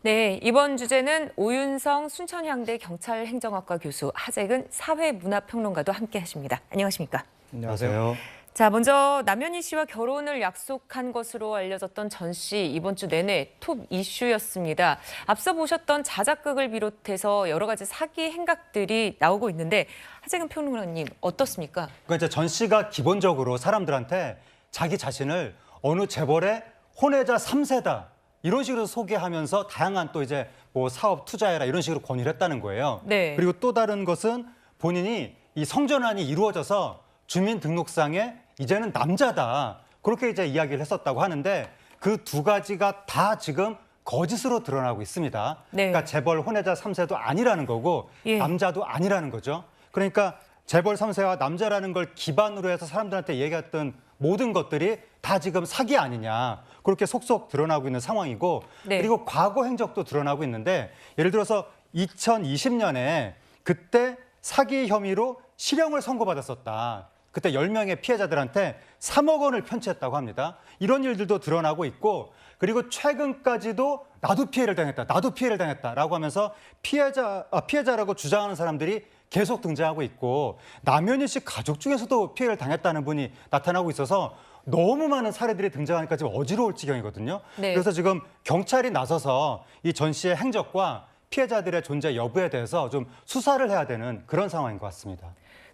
네, 이번 주제는 오윤성 순천향대 경찰행정학과 교수, 하재근 사회문화평론가도 함께 하십니다. 안녕하십니까? 안녕하세요. 자, 먼저 남현희 씨와 결혼을 약속한 것으로 알려졌던 전 씨, 이번 주 내내 톱 이슈였습니다. 앞서 보셨던 자작극을 비롯해서 여러 가지 사기 행각들이 나오고 있는데 하재근 평론가님 어떻습니까? 그러니까 이제 전 씨가 기본적으로 사람들한테 자기 자신을 어느 재벌의 혼외자 3세다 이런 식으로 소개하면서 다양한 또 이제 뭐 사업 투자해라 이런 식으로 권유를 했다는 거예요. 네. 그리고 또 다른 것은 본인이 이 성전환이 이루어져서 주민등록상에 이제는 남자다 그렇게 이제 이야기를 했었다고 하는데 그 두 가지가 다 지금 거짓으로 드러나고 있습니다. 네. 그러니까 재벌 혼외자 3세도 아니라는 거고 예. 남자도 아니라는 거죠. 그러니까 재벌 3세와 남자라는 걸 기반으로 해서 사람들한테 얘기했던 모든 것들이 다 지금 사기 아니냐 그렇게 속속 드러나고 있는 상황이고 네. 그리고 과거 행적도 드러나고 있는데 예를 들어서 2020년에 그때 사기 혐의로 실형을 선고받았었다. 그때 10명의 피해자들한테 3억 원을 편취했다고 합니다. 이런 일들도 드러나고 있고 그리고 최근까지도 나도 피해를 당했다라고 하면서 피해자라고 주장하는 사람들이 계속 등장하고 있고 남현희 씨 가족 중에서도 피해를 당했다는 분이 나타나고 있어서 너무 많은 사례들이 등장하니까 지금 어지러울 지경이거든요. 네. 그래서 지금 경찰이 나서서 이 전 씨의 행적과 피해자들의 존재 여부에 대해서 좀 수사를 해야 되는 그런 상황인 것 같습니다.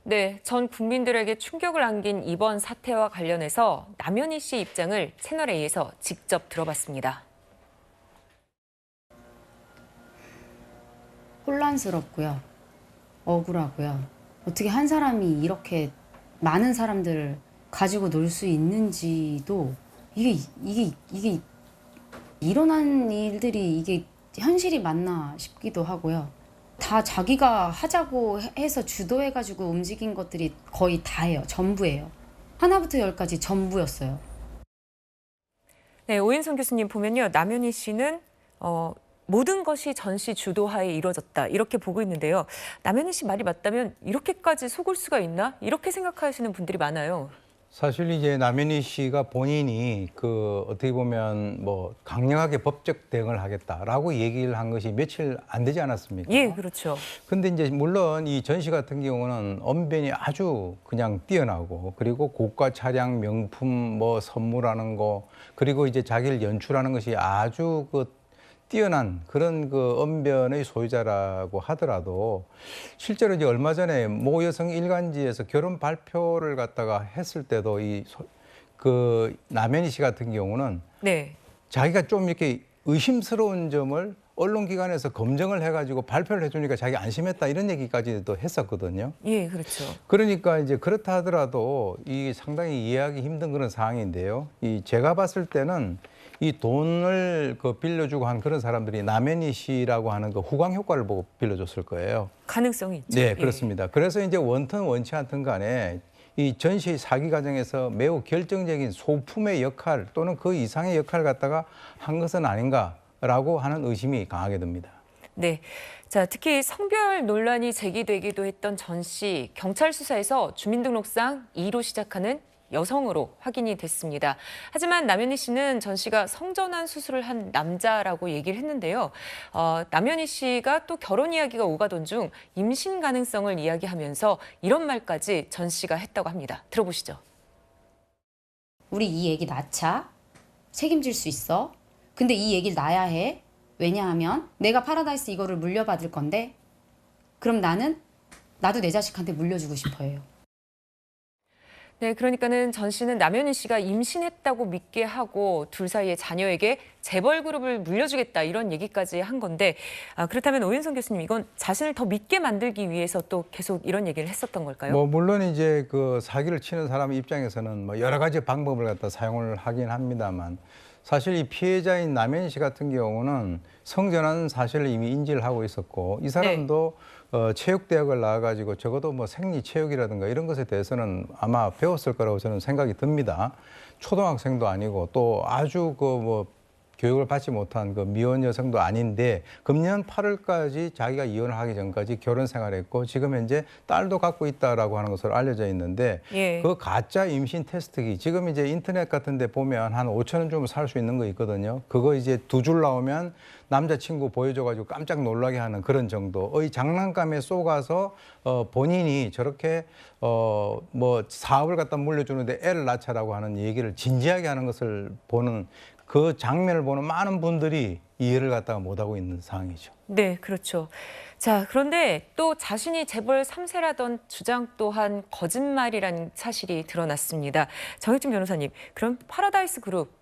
네, 전 국민들에게 충격을 안긴 이번 사태와 관련해서 남현희 씨 입장을 채널A에서 직접 들어봤습니다. 혼란스럽고요. 억울하고요. 어떻게 한 사람이 이렇게 많은 사람들을 가지고 놀 수 있는지도 이게 일어난 일들이 이게 현실이 맞나 싶기도 하고요. 다 자기가 하자고 해서 주도해가지고 움직인 것들이 거의 다예요. 전부예요. 하나부터 열까지 전부였어요. 네, 오인성 교수님 보면요. 남현희 씨는 모든 것이 전 씨 주도하에 이루어졌다. 이렇게 보고 있는데요. 남현희 씨 말이 맞다면 이렇게까지 속을 수가 있나? 이렇게 생각하시는 분들이 많아요. 사실 이제 남현희 씨가 본인이 어떻게 보면 뭐 강력하게 법적 대응을 하겠다라고 얘기를 한 것이 며칠 안 되지 않았습니까? 예, 그렇죠. 근데 이제 물론 이 전 씨 같은 경우는 언변이 아주 그냥 뛰어나고 그리고 고가 차량, 명품 뭐 선물하는 거 그리고 이제 자기를 연출하는 것이 아주 뛰어난 그런 언변의 소유자라고 하더라도 실제로 이제 얼마 전에 모 여성 일간지에서 결혼 발표를 갖다가 했을 때도 남현희 씨 같은 경우는 네. 자기가 좀 이렇게 의심스러운 점을 언론기관에서 검증을 해가지고 발표를 해주니까 자기 안심했다 이런 얘기까지도 했었거든요. 예, 그렇죠. 그러니까 이제 그렇다 하더라도 이 상당히 이해하기 힘든 그런 상황인데요. 제가 봤을 때는 이 돈을 빌려주고 한 그런 사람들이 남현희 씨라고 하는 후광 효과를 보고 빌려줬을 거예요. 가능성이 있죠. 네, 그렇습니다. 그래서 이제 원튼 원치 않든 간에 이 전 씨의 사기 과정에서 매우 결정적인 소품의 역할 또는 그 이상의 역할을 갖다가 한 것은 아닌가라고 하는 의심이 강하게 듭니다. 네. 자, 특히 성별 논란이 제기되기도 했던 전 씨, 경찰 수사에서 주민등록상 2로 시작하는 여성으로 확인이 됐습니다. 하지만 남현희 씨는 전 씨가 성전환 수술을 한 남자라고 얘기를 했는데요. 남현희 씨가 또 결혼 이야기가 오가던 중 임신 가능성을 이야기하면서 이런 말까지 전 씨가 했다고 합니다. 들어보시죠. 우리 이 얘기 낳자. 책임질 수 있어. 근데 이 얘기를 낳아야 해. 왜냐하면 내가 파라다이스 이거를 물려받을 건데 그럼 나도 내 자식한테 물려주고 싶어요. 네, 그러니까는 전 씨는 남현희 씨가 임신했다고 믿게 하고 둘 사이의 자녀에게 재벌 그룹을 물려주겠다 이런 얘기까지 한 건데 그렇다면 오윤성 교수님 이건 자신을 더 믿게 만들기 위해서 또 계속 이런 얘기를 했었던 걸까요? 뭐 물론 이제 사기를 치는 사람 입장에서는 뭐 여러 가지 방법을 갖다 사용을 하긴 합니다만 사실 이 피해자인 남현희 씨 같은 경우는 성전환 사실을 이미 인지를 하고 있었고 이 사람도 체육대학을 나와가지고 적어도 뭐 생리체육이라든가 이런 것에 대해서는 아마 배웠을 거라고 저는 생각이 듭니다. 초등학생도 아니고 또 아주 교육을 받지 못한 그 미혼 여성도 아닌데 금년 8월까지 자기가 이혼을 하기 전까지 결혼 생활했고 지금 현재 딸도 갖고 있다라고 하는 것으로 알려져 있는데 예. 그 가짜 임신 테스트기 지금 이제 인터넷 같은 데 보면 한 5천 원 주면 살 수 있는 거 있거든요. 그거 이제 2줄 나오면 남자친구 보여줘가지고 깜짝 놀라게 하는 그런 정도의 장난감에 쏘가서 본인이 저렇게 뭐 사업을 갖다 물려주는데 애를 낳자라고 하는 얘기를 진지하게 하는 것을 보는 그 장면을 보는 많은 분들이 이해를 갖다가 못하고 있는 상황이죠. 네, 그렇죠. 자, 그런데 또 자신이 재벌 3세라던 주장 또한 거짓말이라는 사실이 드러났습니다. 정혁진 변호사님, 그럼 파라다이스 그룹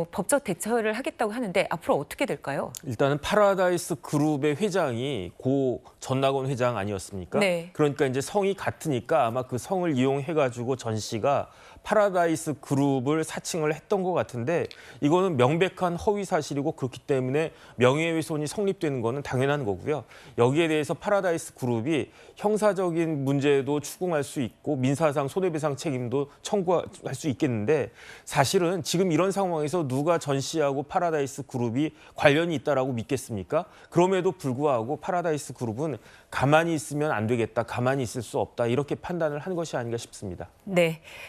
법적 대처를 하겠다고 하는데 앞으로 어떻게 될까요? 일단은 파라다이스 그룹의 회장이 고 전낙원 회장 아니었습니까? 네. 그러니까 이제 성이 같으니까 아마 그 성을 이용해가지고 전 씨가 파라다이스 그룹을 사칭을 했던 것 같은데 이거는 명백한 허위 사실이고 그렇기 때문에 명예훼손이 성립되는 거는 당연한 거고요. 여기에 대해서 파라다이스 그룹이 형사적인 문제도 추궁할 수 있고 민사상 손해배상 책임도 청구할 수 있겠는데 사실은 지금 이런 상황에서 누가 전 씨하고 파라다이스 그룹이 관련이 있다라고 믿겠습니까? 그럼에도 불구하고 파라다이스 그룹은 가만히 있으면 안 되겠다, 가만히 있을 수 없다 이렇게 판단을 한 것이 아닌가 싶습니다. 네.